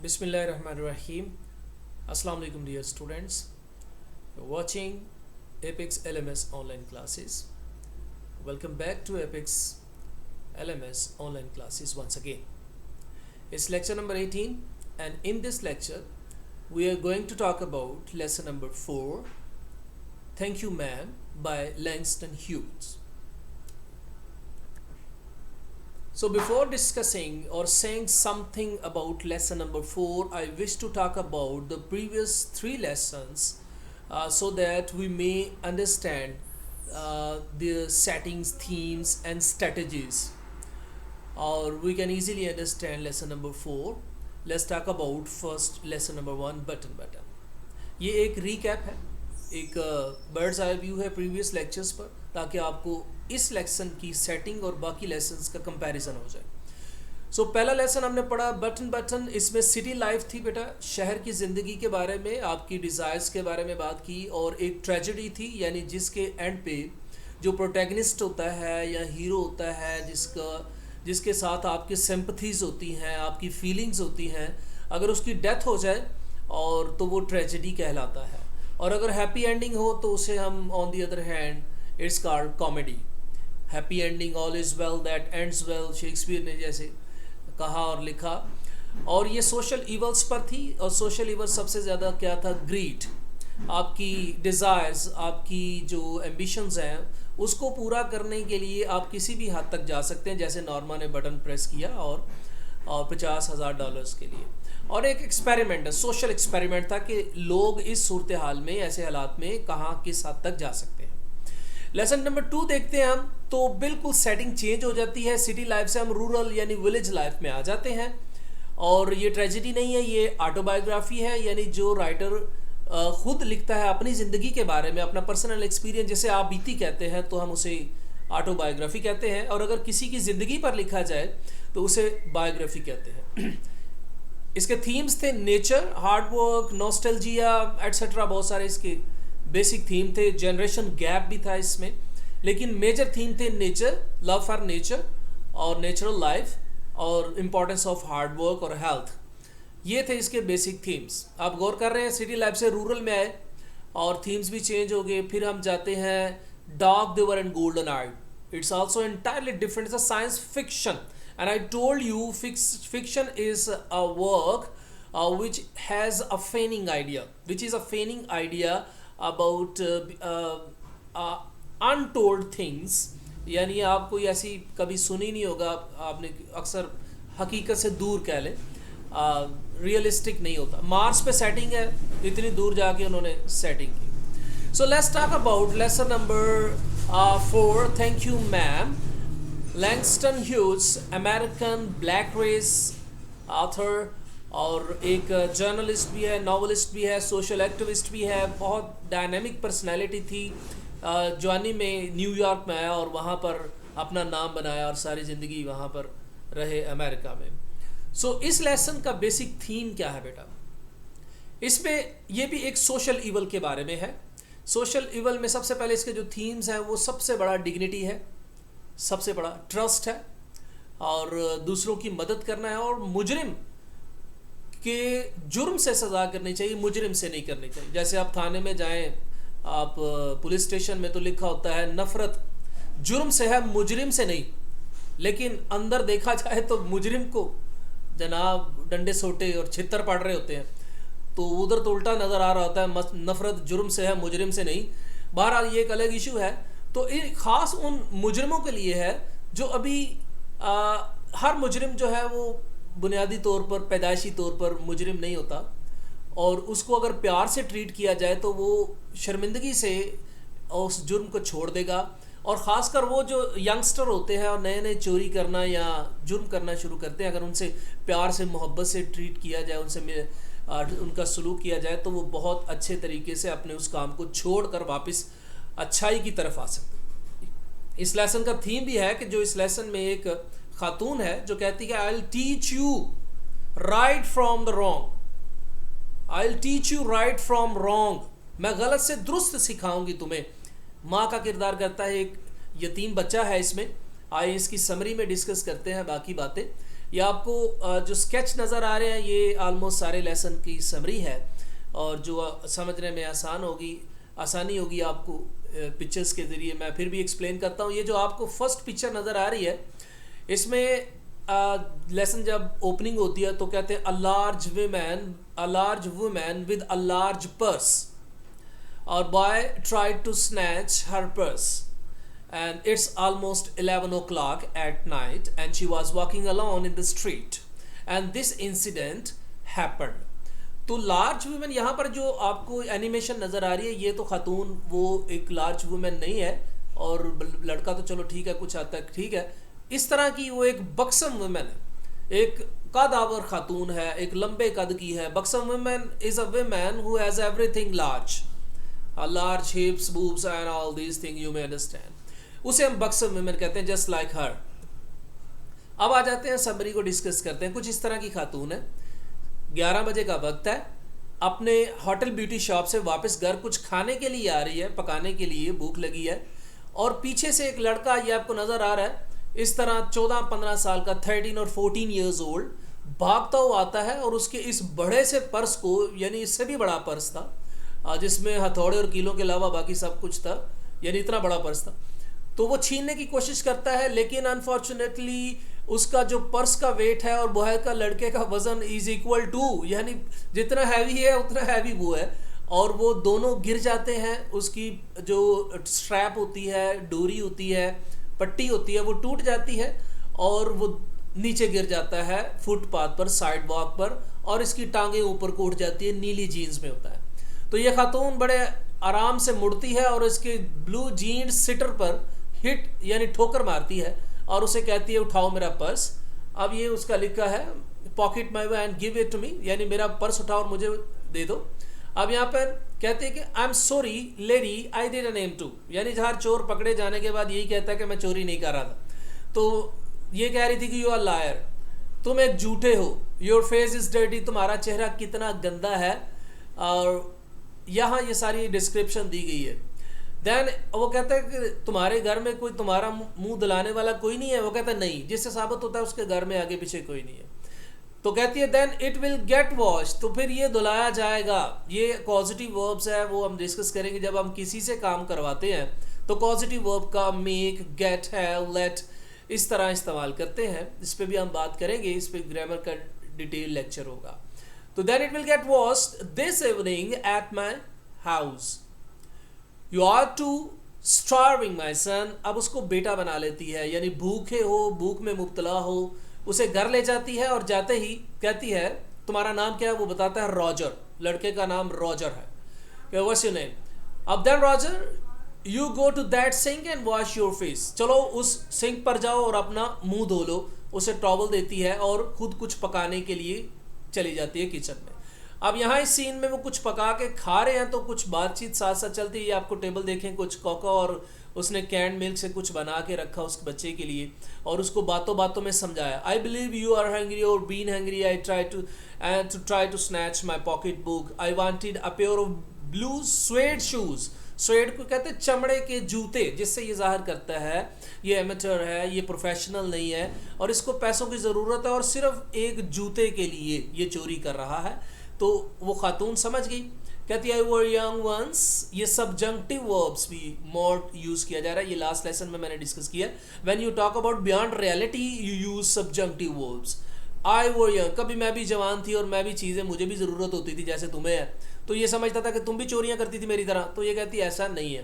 Bismillahirrahmanirrahim. Assalamu alaikum dear students. You're watching Apex LMS online classes. Welcome back to Apex LMS online classes once again. It's lecture number 18 and in this lecture we are going to talk about lesson number 4, Thank You Ma'am by Langston Hughes. So before discussing or saying something about lesson number 4, I wish to talk about the previous 3 lessons so that we may understand the settings, themes and strategies, or we can easily understand lesson number 4. Let's talk about first lesson number 1, button. ये एक recap है, एक bird's eye view है previous lectures पर, ताकि आपको इस lesson की सेटिंग और बाकी लेसन्स का कंपैरिजन हो जाए. सो पहला लेसन हमने पढ़ा बटन. इसमें सिटी लाइफ थी बेटा, शहर की ज़िंदगी के बारे में, आपकी डिज़ायर्स के बारे में बात की, और एक ट्रेजेडी थी, यानी जिसके एंड पे जो प्रोटैगनिस्ट होता है या हीरो होता है, जिसके साथ आपकी सिंपथीज होती हैं, आपकी फीलिंग्स होती हैं, अगर उसकी डेथ हो जाए और तो वो ट्रेजेडी कहलाता है, और अगर हैप्पी एंडिंग हो तो उसे हम on the other hand it's called comedy. Happy ending, all is well that ends well, Shakespeare ने जैसे कहा और लिखा. और ये सोशल इवल्स पर थी, और सोशल इवल्स सबसे ज़्यादा क्या था, ग्रीड. आपकी डिज़ायर्स, आपकी जो एम्बिशंस हैं, उसको पूरा करने के लिए आप किसी भी हद तक जा सकते हैं, जैसे नॉर्मा ने बटन प्रेस किया और $50,000 के लिए. और एक एक्सपेरिमेंट है, सोशल एक्सपेरिमेंट था कि लोग इस सूरत हाल में, ऐसे हालात में कहाँ किस हद तक जा सकते हैं. लेसन नंबर 2 देखते हैं हम, तो बिल्कुल सेटिंग चेंज हो जाती है. सिटी लाइफ से हम रूरल यानी विलेज लाइफ में आ जाते हैं, और ये ट्रेजेडी नहीं है, ये ऑटोबायोग्राफी है, यानी जो राइटर खुद लिखता है अपनी ज़िंदगी के बारे में, अपना पर्सनल एक्सपीरियंस, जैसे आप बीती कहते हैं तो हम उसे ऑटोबायोग्राफी कहते हैं, और अगर किसी की ज़िंदगी पर लिखा जाए तो उसे बायोग्राफी कहते हैं. इसके थीम्स थे nature, hard work, nostalgia etcetera, बहुत सारे इसके बेसिक थीम थे. जनरेशन गैप भी था इसमें, लेकिन मेजर थीम थे नेचर, लव फॉर नेचर और नेचुरल लाइफ, और इम्पोर्टेंस ऑफ हार्ड वर्क और हेल्थ. ये थे इसके बेसिक थीम्स. आप गौर कर रहे हैं, सिटी लाइफ से रूरल में आए और थीम्स भी चेंज हो गए. फिर हम जाते हैं dark devour and golden eyed. It's also entirely different, it's a science fiction. And I told you fiction is a work which has a feigning idea about untold things. यानी आप कोई ऐसी कभी सुनी नहीं होगा, आपने अक्सर हकीकत से दूर कह लें, रियलिस्टिक नहीं होता. मार्स पे सेटिंग है, इतनी दूर जाके उन्होंने सेटिंग की. So let's talk about lesson number 4, thank you ma'am. Langston Hughes, American black race author, और एक जर्नलिस्ट भी है, नॉवलिस्ट भी है, सोशल एक्टिविस्ट भी है. बहुत डायनेमिक पर्सनैलिटी थी. जवानी में न्यूयॉर्क में आया और वहाँ पर अपना नाम बनाया और सारी ज़िंदगी वहाँ पर रहे अमेरिका में. सो इस लेसन का बेसिक थीम क्या है बेटा, इसमें ये भी एक सोशल इवल के बारे में है. सोशल इवल में सबसे पहले इसके जो थीम्स हैं, वो सबसे बड़ा डिग्निटी है, सबसे बड़ा ट्रस्ट है, और दूसरों की मदद करना है, और मुजरिम के जुर्म से सज़ा करनी चाहिए, मुजरिम से नहीं करनी चाहिए. जैसे आप थाने में जाएं, आप पुलिस स्टेशन में तो लिखा होता है नफ़रत जुर्म से है, मुजरिम से नहीं. लेकिन अंदर देखा जाए तो मुजरिम को जनाब डंडे सोटे और छित्तर पड़ रहे होते हैं, तो उधर तो उल्टा नज़र आ रहा होता है, नफ़रत जुर्म से है, मुजरिम से नहीं. बहरहाल ये एक अलग इशू है. तो ख़ास उन मुजरिमों के लिए है जो अभी हर मुजरिम जो है वो बुनियादी तौर पर, पैदाइशी तौर पर मुजरिम नहीं होता, और उसको अगर प्यार से ट्रीट किया जाए तो वो शर्मिंदगी से उस जुर्म को छोड़ देगा. और ख़ासकर वो जो यंगस्टर होते हैं और नए नए चोरी करना या जुर्म करना शुरू करते हैं, अगर उनसे प्यार से, मोहब्बत से ट्रीट किया जाए, उनसे उनका सलूक किया जाए, तो वो बहुत अच्छे तरीके से अपने उस काम को छोड़ कर वापस अच्छाई की तरफ आ सकते. इस लेसन का थीम भी है कि जो इस लेसन में एक खातून है जो कहती है, I will teach you right from the wrong, I will teach you right from wrong, मैं गलत से दुरुस्त सिखाऊंगी तुम्हें. माँ का किरदार करता है एक यतीम बच्चा है इसमें. आइए इसकी समरी में डिस्कस करते हैं बाकी बातें. ये आपको जो स्केच नज़र आ रहे हैं ये ऑलमोस्ट सारे लेसन की समरी है, और जो समझने में आसानी होगी आपको पिक्चर्स के ज़रिए। मैं फिर भी एक्सप्लेन करता हूँ। ये जो आपको फर्स्ट पिक्चर नज़र आ रही है, इसमें लेसन जब ओपनिंग होती है तो कहते हैं a large women with a large purse, और boy tried to snatch her purse, and it's almost 11 o'clock at night and she was walking alone in the street and this incident happened. तो large women यहाँ पर जो आपको animation नज़र आ रही है, ये तो खातून वो एक लार्ज वुमेन नहीं है, और लड़का तो चलो ठीक है कुछ हद तक ठीक है, इस तरह की वो एक बक्सम वुमेन है, एक कदावर खातून है, एक लंबे कद की है। Buxom women is a women who has everything large, large hips, boobs and all these things you may understand. उसे हम बक्सम वुमेन कहते हैं, जस्ट लाइक हर। अब आ जाते हैं समरी को डिस्कस करते हैं। कुछ इस तरह की खातून है, 11 बजे का वक्त है, अपने होटल ब्यूटी शॉप से वापस घर कुछ खाने के लिए आ रही है, पकाने के लिए भूख लगी है, और पीछे से एक लड़का, ये आपको नज़र आ रहा है इस तरह 14-15 साल का, 13 और 14 ईयर्स ओल्ड, भागता हुआ आता है और उसके इस बड़े से पर्स को, यानी इससे भी बड़ा पर्स था जिसमें हथौड़े और कीलों के अलावा बाकी सब कुछ था, यानी इतना बड़ा पर्स था, तो वो छीनने की कोशिश करता है। लेकिन अनफॉर्चुनेटली उसका जो पर्स का वेट है और बॉय का, लड़के का वज़न इज इक्वल टू, यानी जितना हैवी है उतना हैवी वो है, और वो दोनों गिर जाते हैं। उसकी जो स्ट्रैप होती है, डोरी होती है, पट्टी होती है, वो टूट जाती है और वो नीचे गिर जाता है फुटपाथ पर, साइड वॉक पर, और इसकी टांगें ऊपर को उठ जाती है, नीली जीन्स में होता है। तो ये खातून बड़े आराम से मुड़ती है और इसके ब्लू जीन्स सिटर पर हिट यानी ठोकर मारती है और उसे कहती है उठाओ मेरा पर्स। अब ये उसका लिखा है pocket my and give it to me, यानी मेरा पर्स उठाओ और मुझे दे दो। अब यहाँ पर कहते हैं कि I am sorry lady I डिड नेम टू, यानी जहाँ चोर पकड़े जाने के बाद यही कहता है कि मैं चोरी नहीं कर रहा था। तो ये कह रही थी कि यू आर लायर, तुम एक झूठे हो, योर फेस इज डर्टी, तुम्हारा चेहरा कितना गंदा है, और यहाँ ये सारी डिस्क्रिप्शन दी गई है। देन वो कहता है कि तुम्हारे घर में कोई तुम्हारा मुंह धुलाने वाला कोई नहीं है, वो कहता है नहीं, जिससे साबित होता है उसके घर में आगे पीछे कोई नहीं है। तो कहती है then it will get wash, तो फिर ये धुलाया जाएगा। ये पॉजिटिव वर्ब्स है, वो हम डिस्कस करेंगे जब हम किसी से काम करवाते हैं, तो पॉजिटिव वर्ब का मेक, गेट, हैव, लेट इस तरह इस्तेमाल करते हैं। इस पर भी हम बात करेंगे, इस पर ग्रामर का डिटेल लेक्चर होगा। तो then it will get washed this evening at my house, you are to starving my son. अब उसको बेटा बना लेती है, यानी भूखे हो, भूख में मुब्तला हो, उसे घर ले जाती है और जाते ही कहती है तुम्हारा नाम क्या है, वो बताता है रॉजर, लड़के का नाम रॉजर है। What's your name? अब then Roger you go to that sink and wash your face, चलो उस सिंक पर जाओ और अपना मुंह धो लो। उसे टॉवल देती है और खुद कुछ पकाने के लिए चली जाती है किचन में। अब यहाँ इस सीन में वो कुछ पका के खा रहे हैं, तो कुछ बातचीत साथ साथ चलती है। आपको टेबल देखें, कुछ कोका और उसने कैंड मिल्क से कुछ बना के रखा उस बच्चे के लिए और उसको बातों बातों में समझाया। I believe you are hungry और been hungry, I try to snatch my pocket book, I wanted a pair of blue suede shoes. Suede को कहते हैं चमड़े के जूते, जिससे ये जाहिर करता है ये एमेटर है, ये प्रोफेशनल नहीं है और इसको पैसों की ज़रूरत है और सिर्फ एक जूते के लिए ये चोरी कर रहा है। तो वो खातून समझ गई, कहती है आई वर यंग वंस। ये सब्जंक्टिव वर्ब्स भी मोर यूज़ किया जा रहा है, ये लास्ट लेसन में मैंने डिस्कस किया। When you talk about beyond reality you use subjunctive verbs. I were young, कभी मैं भी जवान थी और मैं भी चीज़ें मुझे भी ज़रूरत होती थी जैसे तुम्हें है, तो ये समझता था कि तुम भी चोरियां करती थी मेरी तरह। तो ये कहती ऐसा नहीं है।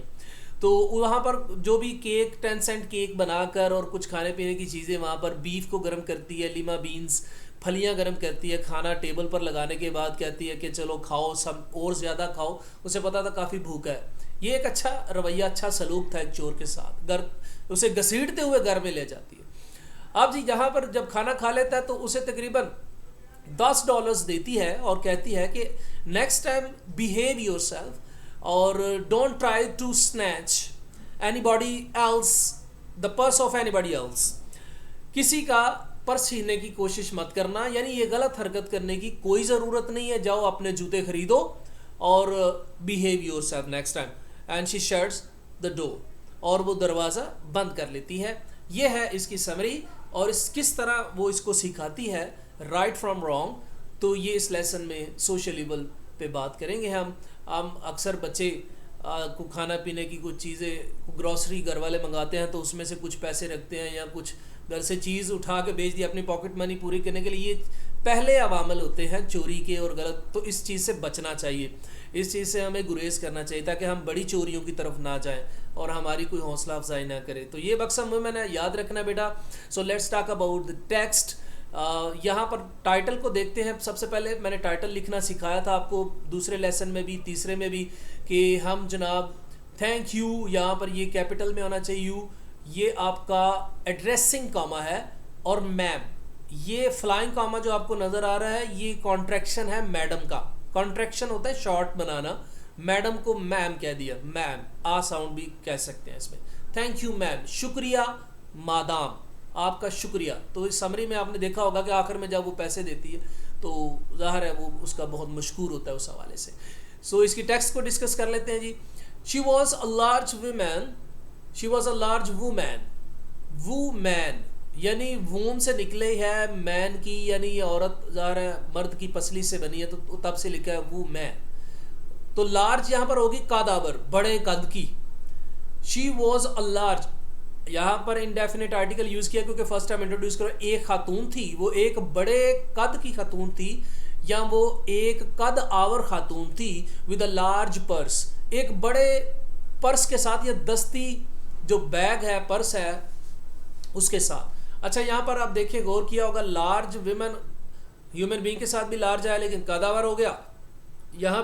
तो वहाँ पर जो भी केक 10 सेंट केक बनाकर और कुछ खाने पीने की चीज़ें वहाँ पर बीफ को गर्म करती है, लीमा बीन्स फलियां गर्म करती है, खाना टेबल पर लगाने के बाद कहती है कि चलो खाओ, सब और ज़्यादा खाओ। उसे पता था काफ़ी भूख है। ये एक अच्छा रवैया, अच्छा सलूक था एक चोर के साथ। घर उसे घसीटते हुए घर में ले जाती है। अब जी यहाँ पर जब खाना खा लेता है तो उसे तकरीबन $10 देती है और कहती है कि नेक्स्ट टाइम बिहेव योरसेल्फ और don't try to snatch anybody else the purse of anybody else. किसी का पर्स छीनने की कोशिश मत करना, यानी ये गलत हरकत करने की कोई ज़रूरत नहीं है। जाओ अपने जूते खरीदो और behave yourself next time. And she shuts the door, और वो दरवाज़ा बंद कर लेती है। ये है इसकी समरी। और इस किस तरह वो इसको सिखाती है, राइट फ्रॉम रॉन्ग। तो ये इस लेसन में सोशल इवल पे बात करेंगे हम अक्सर बच्चे को खाना पीने की कुछ चीज़ें, ग्रॉसरी घर वाले मंगाते हैं तो उसमें से कुछ पैसे रखते हैं या कुछ घर से चीज़ उठा के बेच दी अपनी पॉकेट मनी पूरी करने के लिए। ये पहले अवामल होते हैं चोरी के और गलत, तो इस चीज़ से बचना चाहिए, इस चीज़ से हमें गुरेज करना चाहिए ताकि हम बड़ी चोरियों की तरफ ना जाएं और हमारी कोई हौसला अफजाई ना करे। तो ये बक्सम में मैंने याद रखना बेटा। सो let's talk about the text. यहाँ पर टाइटल को देखते हैं। सबसे पहले मैंने टाइटल लिखना सिखाया था आपको दूसरे लेसन में भी, तीसरे में भी, कि हम जनाब थैंक यू, यहाँ पर ये कैपिटल में होना चाहिए यू, ये आपका एड्रेसिंग कॉमा है, और मैम ये फ्लाइंग कॉमा जो आपको नज़र आ रहा है ये कॉन्ट्रैक्शन है मैडम का। कॉन्ट्रैक्शन होता है शॉर्ट बनाना, मैडम को मैम कह दिया, मैम आ साउंड भी कह सकते हैं इसमें। थैंक यू मैम, शुक्रिया मादाम, आपका शुक्रिया। तो इस समरी में आपने देखा होगा कि आखिर में जब वो पैसे देती है तो ज़ाहिर है वो उसका बहुत मशकूर होता है उस हवाले से। सो इसकी टेक्स्ट को डिस्कस कर लेते हैं जी। She was a large woman, she was a large woman, woman यानी वूम से निकले है, मैन की यानी ये औरत ज़ाहिर है मर्द की पसली से बनी है तो तब से लिखा है वुमैन। तो लार्ज यहाँ पर होगी कादावर, बड़े कद की। शी वॉज अ लार्ज, यहाँ पर इनडेफिनेट आर्टिकल यूज किया क्योंकि फर्स्ट टाइम इंट्रोड्यूस करो। एक खातून थी, वो एक बड़े कद की खातून थी या वो एक कद आवर खातून थी विद अ लार्ज पर्स, एक बड़े पर्स के साथ, या दस्ती जो बैग है पर्स है उसके साथ। अच्छा यहाँ पर आप देखिए गौर किया होगा, लार्ज विमेन ह्यूमन बीइंग के साथ भी लार्ज आया लेकिन कदावर हो गया। यहाँ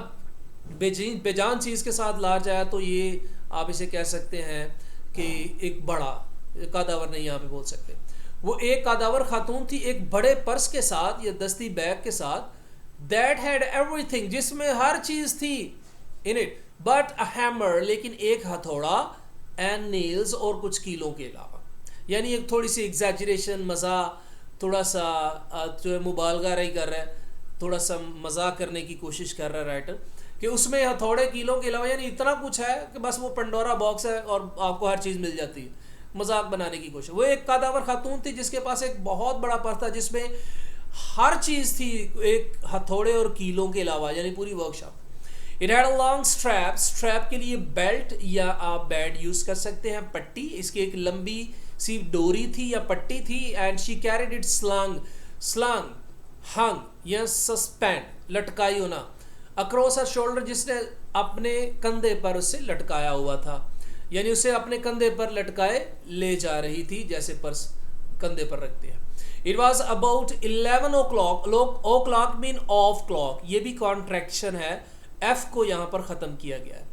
बेजान चीज़ के साथ लार्ज आया तो ये आप इसे कह सकते हैं कि एक बड़ा, कदावर नहीं यहाँ पे बोल सकते। वो एक कदावर खातून थी एक बड़े पर्स के साथ या दस्ती बैग के साथ, दैट हैड एवरीथिंग, जिसमें हर चीज़ थी, in it but a hammer, लेकिन एक हथौड़ा, एंड नेल्स, और कुछ कीलों के अलावा। यानी एक थोड़ी सी एग्जैजरेशन, मज़ा, थोड़ा सा जो है मुबालगा रही कर रहा है, थोड़ा सा मजाक करने की कोशिश कर रहा है राइटर कि उसमें हथौड़े कीलों के अलावा यानी इतना कुछ है कि बस वो पंडोरा बॉक्स है और आपको हर चीज़ मिल जाती है, मजाक बनाने की कोशिश। वो एक कादावर खातून थी जिसके पास एक बहुत बड़ा पर्स था जिसमें हर चीज़ थी, एक हथौड़े और कीलों के अलावा, यानी पूरी workshop. It had a long strap, strap के लिए बेल्ट या आप बैंड यूज़ कर सकते हैं, पट्टी, इसकी एक लंबी सी डोरी थी या पट्टी थी। And she carried it slung, slung hung या सस्पेंड, लटकाई होना, अक्रॉस हर शोल्डर, जिसने अपने कंधे पर उसे लटकाया हुआ था, यानी उसे अपने कंधे पर लटकाए ले जा रही थी, जैसे पर्स कंधे पर रखते हैं। It was about 11 o'clock, o'clock mean of clock, ये भी कॉन्ट्रैक्शन है, एफ को यहाँ पर ख़त्म किया गया है।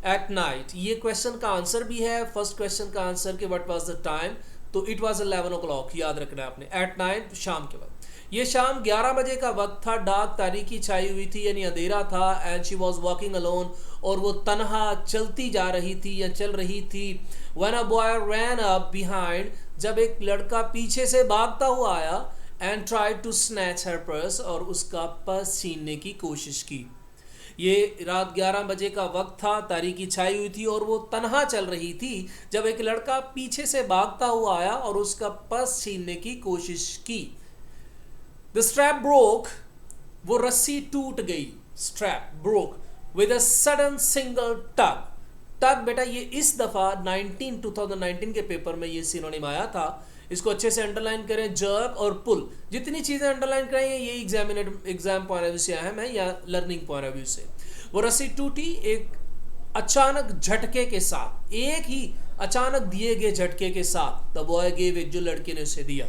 एट नाइट, ये क्वेश्चन का आंसर भी है, फर्स्ट क्वेश्चन का आंसर कि व्हाट वाज द टाइम, तो इट वाज 11 o'clock, याद रखना है आपने। एट नाइट, शाम के वक्त, ये शाम 11 बजे का वक्त था, डार्क तारीकी छाई हुई थी यानी अंधेरा था। And she was walking alone, और वो तनहा चलती जा रही थी या चल रही थी। When a boy ran up behind, जब एक लड़का पीछे से भागता हुआ आया, and tried to snatch her purse, और उसका पर्स छीनने की कोशिश की। ये रात 11 बजे का वक्त था, तारीकी छाई हुई थी और वो तनहा चल रही थी जब एक लड़का पीछे से भागता हुआ आया और उसका पर्स छीनने की कोशिश की। द स्ट्रैप ब्रोक, वो रस्सी टूट गई, strap broke with a sudden single tug. Tug बेटा ये इस दफ़ा 2019 के पेपर में ये सिनोनिम आया था, इसको अच्छे से अंडरलाइन करें। जर्क और पुल, जितनी चीज़ें अंडरलाइन करेंगे ये एग्जाम पॉइंट ऑफ व्यू से अहम है या लर्निंग पॉइंट ऑफ व्यू से। वो रस्सी टूटी एक अचानक झटके के साथ, एक ही अचानक दिए गए झटके के साथ। द बॉय गेव इट, जो लड़के ने उसे दिया,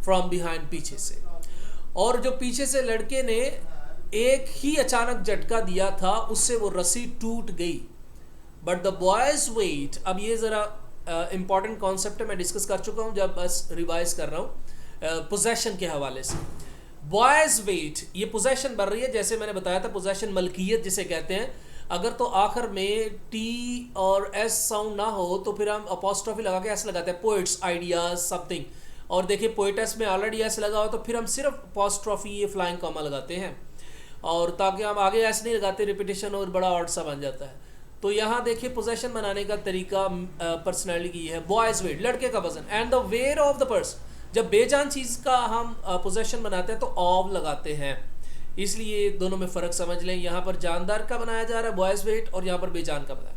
फ्रॉम बिहाइंड, पीछे से। और जो पीछे से लड़के ने एक ही अचानक झटका दिया था उससे वो रस्सी टूट गई। बट द बॉयज वेट, अब ये ज़रा इंपॉर्टेंट कॉन्सेप्ट है, मैं डिस्कस कर चुका हूँ जब बस रिवाइज कर रहा हूँ पोजेशन के हवाले से। बॉयज वेट, ये पोजेशन बन रही है, जैसे मैंने बताया था पोजेशन मलकियत जिसे कहते हैं। अगर तो आखिर में टी और एस साउंड ना हो तो फिर हम अपॉस्ट्रोफी लगा के एस लगाते हैं, पोइट्स, आइडियाज, समथिंग। और देखिए पोइटस में ऑलरेडी एस लगा हो तो फिर हम सिर्फ अपॉस्ट्रोफी ये फ्लाइंग कॉमा लगाते हैं, और ताकि हम आगे एस नहीं लगाते, रिपीटेशन और बड़ा ऑड सा बन जाता है। तो यहाँ देखिए पोजेशन बनाने का तरीका पर्सनैलिटी की है। बॉयज वेट, लड़के का वजन, and the wear of the purse, जब बेजान चीज़ का हम पोजेशन बनाते हैं तो ऑव लगाते हैं, इसलिए दोनों में फ़र्क समझ लें। यहाँ पर जानदार का बनाया जा रहा है बॉयज़ वेट, और यहाँ पर बेजान का बनाया।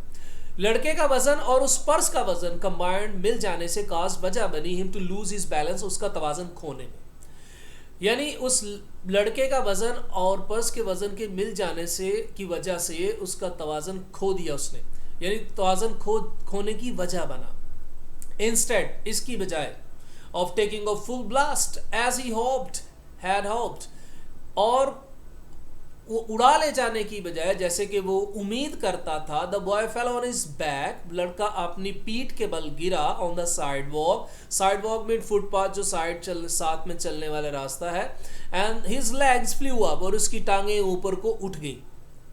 लड़के का वजन और उस पर्स का वजन कंबाइंड मिल जाने से काज वजह बनी him to lose his balance, उसका तवाज़न खोने में। यानी उस लड़के का वजन और पर्स के वजन के मिल जाने से की वजह से उसका तवाज़न खो दिया उसने, यानी तवाज़न खोने की वजह बना। इंस्टेड, इसकी बजाय, of taking a full blast as he had hoped, और वो उड़ा ले जाने की बजाय जैसे कि वो उम्मीद करता था, the boy fell on his back, लड़का अपनी पीठ के बल गिरा, on the side walk mean footpath, जो साथ में चलने वाला रास्ता है, and his legs flu up, और उसकी टांगे ऊपर को उठ गई,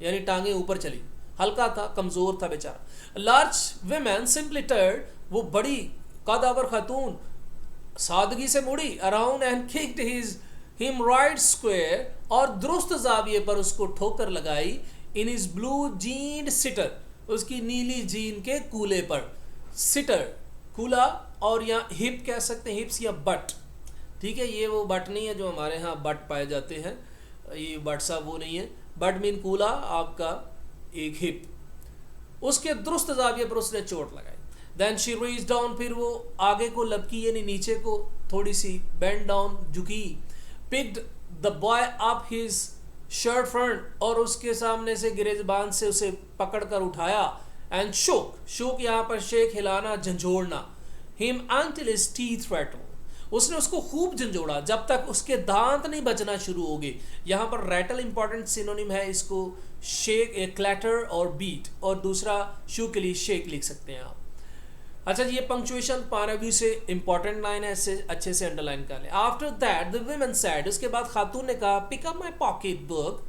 यानी टांगे ऊपर चली। हल्का था, कमजोर था बेचारा। लार्ज विमेन सिंपली टर्ड, वो बड़ी कदावर खातून सादगी से मुड़ी, around and kicked him right square, और दुरुस्त जाविये पर उसको ठोकर लगाई, इन इज ब्लू जीन्ड सिटर, उसकी नीली जीन के कूले पर। सिटर कूला, और यहाँ हिप कह सकते हैं, हिप्स या बट, ठीक है। ये वो बट नहीं है जो हमारे यहाँ बट पाए जाते हैं, ये बट सा वो नहीं है। बट मीन कूला, आपका एक हिप, उसके दुरुस्त जाविये पर उसने चोट लगाई। देन शी रीच डाउन, फिर वो आगे को लपकी, यानी नीचे को थोड़ी सी बेंड डाउन, झुकी। Picked the boy up his shirt front, और उसके सामने से गिरेजबान से उसे पकड़कर उठाया। एंड शोक यहाँ पर शेक, हिलाना, झंझोड़ना। Him until his teeth rattle, उसने उसको खूब झंझोड़ा जब तक उसके दांत नहीं बजना शुरू हो गए। यहाँ पर रैटल इंपॉर्टेंट सिनोनिम है, इसको शेक, क्लैटर और बीट, और दूसरा शू के लिए शेक लिख सकते हैं आप। अच्छा जी, ये पंक्चुएशन पारावी से इंपॉर्टेंट लाइन है, इससे अच्छे से अंडरलाइन कर लें। After that the women said, उसके बाद खातून ने कहा, pick up my pocket book,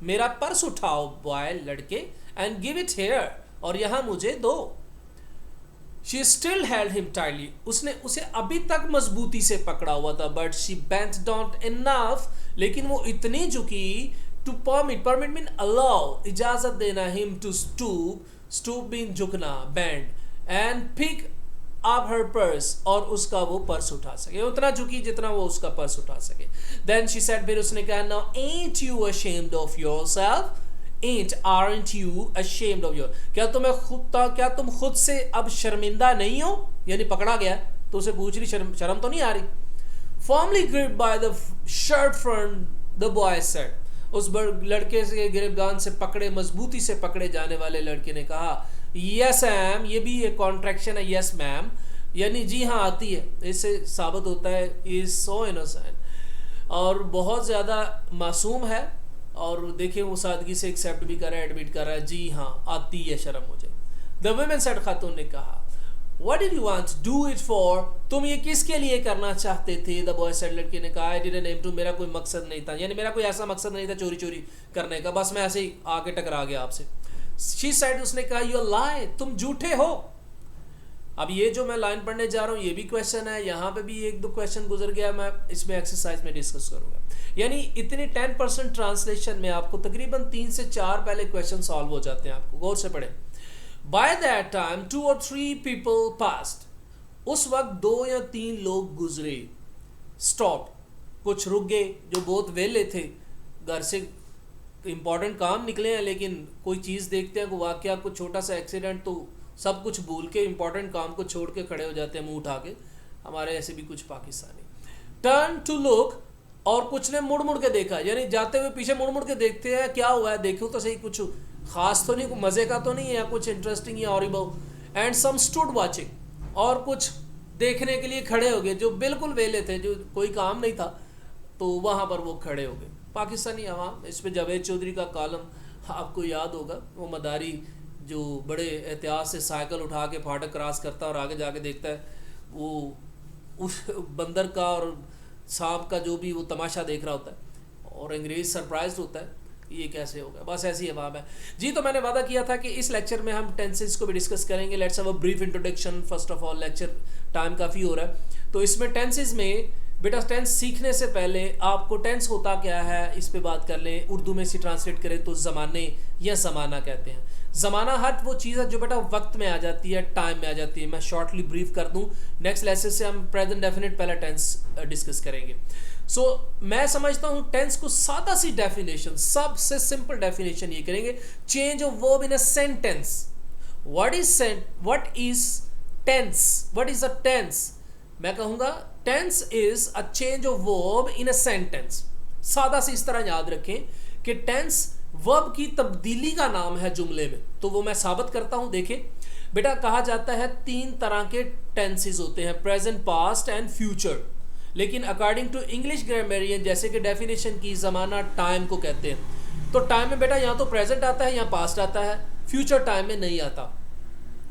मेरा पर्स उठाओ बॉय, लड़के, एंड गिव इट हियर, और यहाँ मुझे दो। She still held him tightly, उसने उसे अभी तक मजबूती से पकड़ा हुआ था, but she bent down enough, लेकिन वो इतनी झुकी, टू परमिट मीन अलाउ, इजाजत देना, हिम टू स्टूप मीन झुकना, bend, and pick up her purse, और उसका वो पर्स उठा सके, उतना झुकी जितना वो उसका पर्स उठा सके। देन शी सेड, फिर उसने कहा, now ant you ashamed of yourself, aren't you ashamed of your, क्या तुम खुद से अब शर्मिंदा नहीं हो, यानी पकड़ा गया तो उसे पूछ रही, शर्म तो नहीं आ रही। Firmly gripped by the shirt front, the boy said, उस लड़के से गिरफ्तार से पकड़े, मजबूती से पकड़े जाने वाले लड़के ने कहा, यस मैम, ये भी एक कॉन्ट्रैक्शन है, यस मैम, यानी जी हाँ आती है। इससे साबित होता है इज सो इनोसेंट, और बहुत ज़्यादा मासूम है, और देखिए वो सादगी से एक्सेप्ट भी कर रहा है, एडमिट कर रहा है, जी हाँ आती है शर्म मुझे। द वुमेन सेड, खातून ने कहा, what did you want to do it for, तुम ये किसके लिए करना चाहते थे। द बॉय सेड, लड़के ने कहा, आई डिडंट एम टू, मेरा कोई मकसद नहीं था, यानी मेरा कोई ऐसा मकसद नहीं था चोरी करने का, बस मैं ऐसे ही आके टकरा गया आपसे। शी सेड, उसने कहा, यू लाई, तुम झूठे हो। अब ये जो मैं लाइन पढ़ने जा रहा हूँ ये भी क्वेश्चन है, यहाँ पे भी एक दो क्वेश्चन गुजर गया, मैं इसमें एक्सरसाइज में डिस्कस करूंगा। यानी इतनी 10% ट्रांसलेशन में आपको तकरीबन 3 से 4 पहले क्वेश्चन सॉल्व हो जाते हैं, आपको गौर से पढ़ें। By that time 2 or 3 people passed, उस वक्त 2 या 3 लोग गुजरे। स्टॉप, कुछ रुक गए जो बहुत वेले थे, घर से इंपॉर्टेंट काम निकले हैं, लेकिन कोई चीज़ देखते हैं, कोई वाकया, कुछ छोटा सा एक्सीडेंट, तो सब कुछ भूल के इंपॉर्टेंट काम को छोड़ के खड़े हो जाते हैं मुंह उठा के। हमारे ऐसे भी कुछ पाकिस्तानी। टर्न टू लुक, और कुछ ने मुड़ के देखा, यानी जाते हुए पीछे मुड़ के देखते हैं क्या हुआ है, देखो तो सही, कुछ खास तो नहीं, मज़े का तो नहीं है, या कुछ इंटरेस्टिंग या horrible. And some stood watching, और कुछ देखने के लिए खड़े हो गए, जो बिल्कुल वेले थे, जो कोई काम नहीं था, तो वहाँ पर वो खड़े हो गए। पाकिस्तानी अवाम, इस पर जावेद चौधरी का कॉलम आपको याद होगा, वो मदारी जो बड़े एहतियात से साइकिल उठा के फाटक क्रॉस करता है और आगे जाके देखता है वो उस बंदर का और सांप का जो भी वो तमाशा देख रहा होता है, और अंग्रेज़ सरप्राइज्ड होता है ये कैसे होगा। बस ऐसी अवाम है जी। तो मैंने वादा किया था कि इस लेक्चर में हम टेंसेस को भी डिस्कस करेंगे। Let's have a brief introduction first of all, lecture time काफ़ी हो रहा है, तो इसमें टेंसेस में बेटा टेंस सीखने से पहले आपको टेंस होता क्या है इस पे बात कर लें। उर्दू में इसे ट्रांसलेट करें तो ज़माने या ज़माना कहते हैं। ज़माना हट वो चीज़ है जो बेटा वक्त में आ जाती है, टाइम में आ जाती है। मैं शॉर्टली ब्रीफ कर दूं, नेक्स्ट लेसन से हम प्रेजेंट डेफिनेट पहला टेंस डिस्कस करेंगे। मैं समझता हूँ टेंस को सादा सी डेफिनेशन, सबसे सिंपल डेफिनेशन ये करेंगे, change of verb in a sentence. What is tense? What is a tense? मैं कहूँगा tense is a change of verb in a sentence. सादा से इस तरह याद रखें कि टेंस वर्ब की तब्दीली का नाम है जुमले में। तो वो मैं साबित करता हूं। देखें बेटा, कहा जाता है 3 तरह के टेंसेस होते हैं, प्रेजेंट, पास्ट एंड फ्यूचर। लेकिन अकॉर्डिंग टू इंग्लिश ग्रामरियन, जैसे कि डेफिनेशन की, ज़माना टाइम को कहते हैं। तो टाइम में बेटा यहाँ तो प्रेजेंट आता है, यहाँ पास्ट आता है, फ्यूचर टाइम में नहीं आता।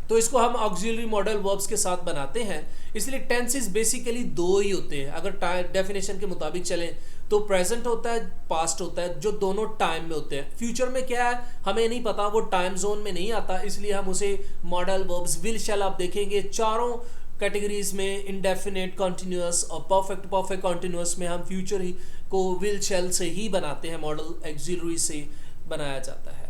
तो इसको हम ऑक्सिलरी मॉडल वर्ब्स के साथ बनाते हैं। इसलिए टेंसेस बेसिकली 2 ही होते हैं। अगर डेफिनेशन के मुताबिक चलें तो प्रेजेंट होता है, पास्ट होता है, जो दोनों टाइम में होते हैं। फ्यूचर में क्या है हमें नहीं पता, वो टाइम जोन में नहीं आता, इसलिए हम उसे मॉडल वर्ब्स, विल, शैल, आप देखेंगे चारों कैटेगरीज में, इंडेफिनेट, कॉन्टिन्यूस और परफेक्ट कॉन्टिन्यूस में हम फ्यूचर ही को विल, शैल से ही बनाते हैं, मॉडल ऑक्सिलरी से बनाया जाता है।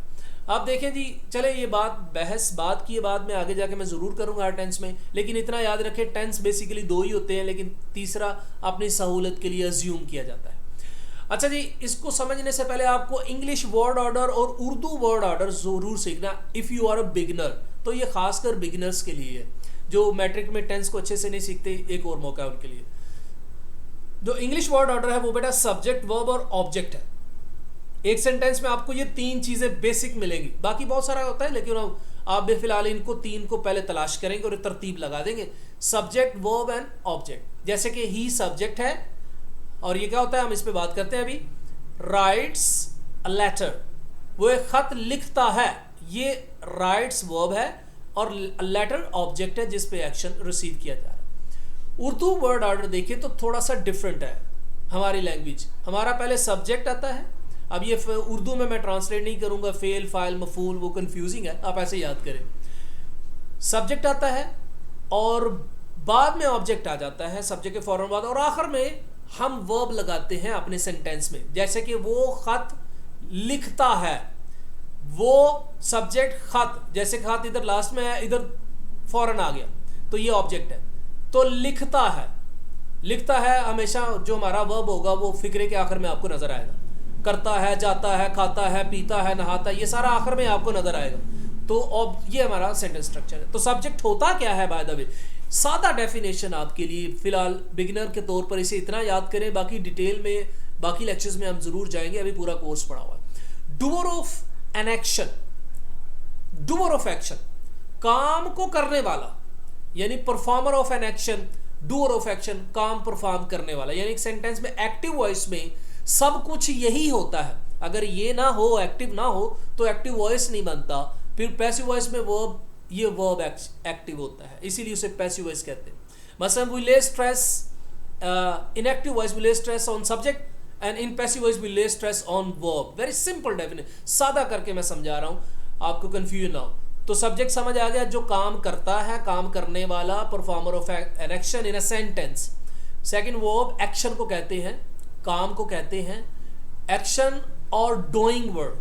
अब देखें जी, चले ये बात की बाद में आगे जाके मैं ज़रूर करूँगा हर टेंस में, लेकिन इतना याद रखें टेंस बेसिकली 2 ही होते हैं, लेकिन तीसरा अपनी सहूलत के लिए अज्यूम किया जाता है। अच्छा जी, इसको समझने से पहले आपको इंग्लिश वर्ड ऑर्डर और उर्दू वर्ड ऑर्डर ज़रूर सीखना if you are a beginner. तो ये खासकर बिगनर्स के लिए है, जो मैट्रिक में टेंस को अच्छे से नहीं सीखते, एक और मौका है उनके लिए। जो इंग्लिश वर्ड ऑर्डर है वो बेटा सब्जेक्ट, वर्ब और ऑब्जेक्ट है। एक सेंटेंस में आपको ये 3 चीजें बेसिक मिलेंगी, बाकी बहुत सारा होता है, लेकिन आप भी फिलहाल इनको 3 को पहले तलाश करेंगे और तरतीब लगा देंगे। Subject, verb and object. जैसे कि ही सब्जेक्ट है, और ये क्या होता है हम इस पे बात करते हैं अभी। राइट्स अ लेटर, वो एक खत लिखता है, ये राइट्स वर्ब है, और लेटर ऑब्जेक्ट है जिस पे एक्शन रिसीव किया जा रहा है। उर्दू वर्ड ऑर्डर देखिए तो थोड़ा सा डिफरेंट है हमारी लैंग्वेज। हमारा पहले सब्जेक्ट आता है, अब ये उर्दू में मैं ट्रांसलेट नहीं करूंगा, फेल, फाइल, मफूल, वो कंफ्यूजिंग है, आप ऐसे याद करें। सब्जेक्ट आता है और बाद में ऑब्जेक्ट आ जाता है, सब्जेक्ट के फौरन बाद, और आखिर में हम वर्ब लगाते हैं अपने सेंटेंस में। जैसे कि वो खत लिखता है, वो सब्जेक्ट खत, जैसे खत इधर लास्ट में है, इधर फौरन आ गया, तो ये ऑब्जेक्ट है। तो लिखता है, लिखता है हमेशा जो हमारा वर्ब होगा वो फिक्रे के आखिर में आपको नजर आएगा। करता है, जाता है, खाता है, पीता है, नहाता है, ये सारा आखिर में आपको नजर आएगा। तो अब ये हमारा सेंटेंस स्ट्रक्चर है। तो सब्जेक्ट होता क्या है बाय द वे, सादा डेफिनेशन आपके लिए फिलहाल बिगिनर के तौर पर इसे इतना याद करें, बाकी डिटेल में बाकी लेक्चर्स में हम जरूर जाएंगे, अभी पूरा कोर्स पढ़ा हुआ है। Doer of an action, doer of action, काम को करने वाला, यानी performer of an action, doer of action, काम परफॉर्म करने वाला। यानी एक सेंटेंस में एक्टिव वॉइस में सब कुछ यही होता है। अगर ये ना हो, एक्टिव ना हो, तो एक्टिव वॉइस नहीं बनता। फिर पैसिव वॉइस में वर्ब, ये वर्ब एक्टिव होता है, इसीलिए उसे पैसिव वॉइस कहते हैं। मसलन we lay stress in active voice, we lay stress on subject, and in passive voice we lay stress on verb. Very simple definition, सादा करके मैं समझा रहा हूँ, आपको कंफ्यूजन ना हो। तो सब्जेक्ट समझ आ गया, जो काम करता है, काम करने वाला, performer of an action in a sentence. Second verb, action को कहते हैं, काम को कहते हैं। एक्शन और डूइंग वर्ड,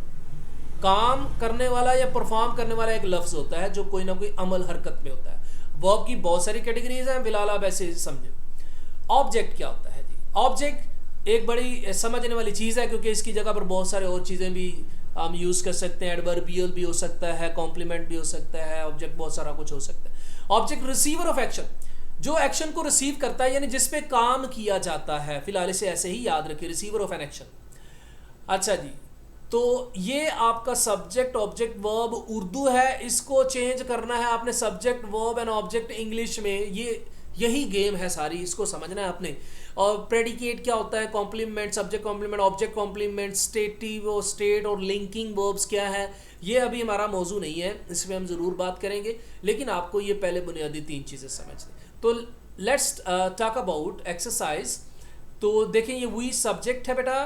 काम करने वाला या परफॉर्म करने वाला एक लफ्ज होता है जो कोई ना कोई अमल, हरकत में होता है। वर्ब की बहुत सारी कैटेगरीज हैं, फिलहाल आप ऐसे समझे। ऑब्जेक्ट क्या होता है जी? ऑब्जेक्ट एक बड़ी समझने वाली चीज़ है, क्योंकि इसकी जगह पर बहुत सारे और चीज़ें भी हम यूज़ कर सकते हैं। एडवर्बियल भी हो सकता है, कॉम्प्लीमेंट भी हो सकता है, ऑब्जेक्ट बहुत सारा कुछ हो सकता है। ऑब्जेक्ट रिसीवर ऑफ एक्शन, जो एक्शन को रिसीव करता है, यानी जिस पे काम किया जाता है। फिलहाल इसे ऐसे ही याद रखिए, रिसीवर ऑफ एन एक्शन। अच्छा जी, तो ये आपका सब्जेक्ट ऑब्जेक्ट वर्ब उर्दू है, इसको चेंज करना है आपने subject verb and object English में। ये यही गेम है सारी, इसको समझना है आपने। और प्रेडिकेट क्या होता है, complement, subject complement, object complement, stative और स्टेट और लिंकिंग वर्ब्स क्या है, ये अभी हमारा मौजू नहीं है, इसमें हम ज़रूर बात करेंगे, लेकिन आपको ये पहले बुनियादी 3 चीज़ें समझनी। तो लेट्स टॉक अबाउट एक्सरसाइज। तो देखें, ये वी सब्जेक्ट है बेटा,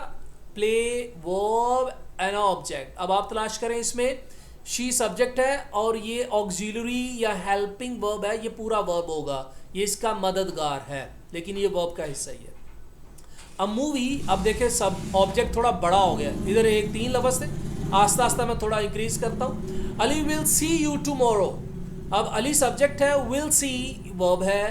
प्ले, वर्ब एंड ऑब्जेक्ट। अब आप तलाश करें, इसमें शी सब्जेक्ट है और ये ऑक्सिलरी या हेल्पिंग वर्ब है, ये पूरा वर्ब होगा, ये इसका मददगार है, लेकिन ये वर्ब का हिस्सा ही है। अ मूवी, अब देखें सब ऑब्जेक्ट थोड़ा बड़ा हो गया, इधर एक 3 लफ्ज़ थे, आस्ता आस्ता मैं थोड़ा इंक्रीज करता हूँ। Ali will see you tomorrow, अब अली सब्जेक्ट है, विल सी वर्ब है,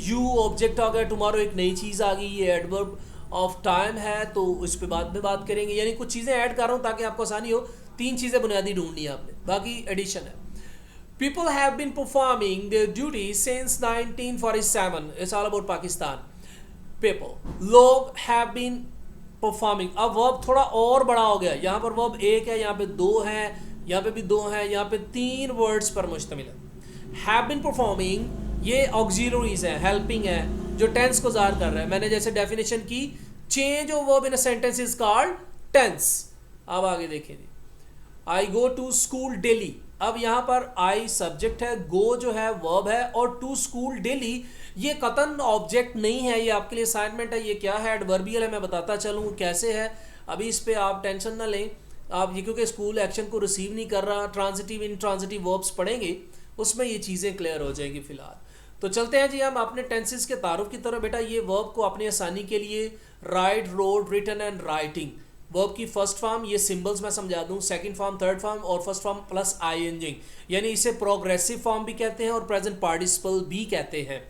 यू ऑब्जेक्ट आ गया, टुमारो एक नई चीज़ आ गई, ये एडवर्ब ऑफ टाइम है, तो इस पर बाद में बात करेंगे। यानी कुछ चीज़ें ऐड कर रहा हूँ ताकि आपको आसानी हो। 3 चीज़ें बुनियादी ढूंढनी है आपने, बाकी एडिशन है। People have been performing their duties since 1947. It's all about Pakistan. People. लोग have been performing. अब वर्ब थोड़ा और बड़ा हो गया, यहाँ पर वर्ब एक है, यहाँ पे 2 है, यहाँ पे भी 2 है, यहाँ पे 3 वर्ड्स पर मुश्तमिल है। Have been performing, ये ऑक्सिलरीज है, हेल्पिंग है, जो टेंस को ज़ाहिर कर रहा है। मैंने जैसे डेफिनेशन की, change of verb in a sentence is called tense. अब आगे देखें, I go to school daily, अब यहाँ पर आई सब्जेक्ट है, गो जो है वर्ब है, और टू स्कूल डेली ये कतन ऑब्जेक्ट नहीं है, ये आपके लिए असाइनमेंट है। ये क्या है, एडवर्बियल है, मैं बताता चलूँ कैसे है। अभी इस पे आप टेंशन ना लें, आप ये क्योंकि स्कूल एक्शन को रिसीव नहीं कर रहा, ट्रांजिटिव इन ट्रांजिटिव वर्ब्स पढ़ेंगे, उसमें ये चीज़ें क्लियर हो जाएंगी। फिलहाल तो चलते हैं जी हम अपने टेंसेस के तारुफ की तरफ। बेटा ये वर्ब को अपनी आसानी के लिए write, wrote, written and writing, verb की फर्स्ट फॉर्म, ये सिंबल्स मैं समझा दूं, सेकंड फॉर्म, थर्ड फॉर्म और फर्स्ट फॉर्म प्लस आईएनजी, यानी इसे प्रोग्रेसिव फॉर्म भी कहते हैं और प्रेजेंट पार्टिसिपल भी कहते हैं।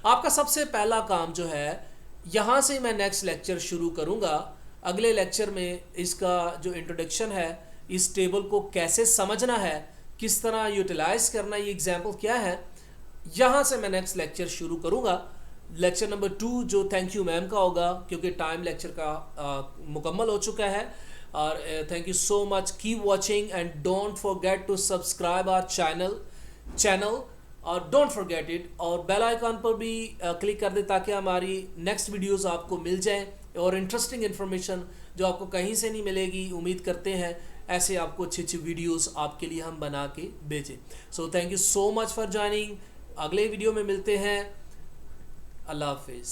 आपका सबसे पहला काम जो है, यहाँ से मैं नेक्स्ट लेक्चर शुरू करूँगा। अगले लेक्चर में इसका जो इंट्रोडक्शन है, इस टेबल को कैसे समझना है, किस तरह यूटिलाइज करना, ये एग्जाम्पल क्या है, यहाँ से मैं नेक्स्ट लेक्चर शुरू करूँगा। लेक्चर नंबर 2 जो थैंक यू मैम का होगा, क्योंकि टाइम लेक्चर का मुकम्मल हो चुका है। और thank you so much, keep watching and don't forget to subscribe our channel और डोंट फॉरगेट इट, और बेल आइकॉन पर भी क्लिक कर दे ताकि हमारी नेक्स्ट वीडियोस आपको मिल जाएं और इंटरेस्टिंग इन्फॉर्मेशन जो आपको कहीं से नहीं मिलेगी। उम्मीद करते हैं ऐसे आपको अच्छी अच्छी वीडियोस आपके लिए हम बना के भेजें। So thank you so much for joining. अगले वीडियो में मिलते हैं। अल्लाह हाफिज़।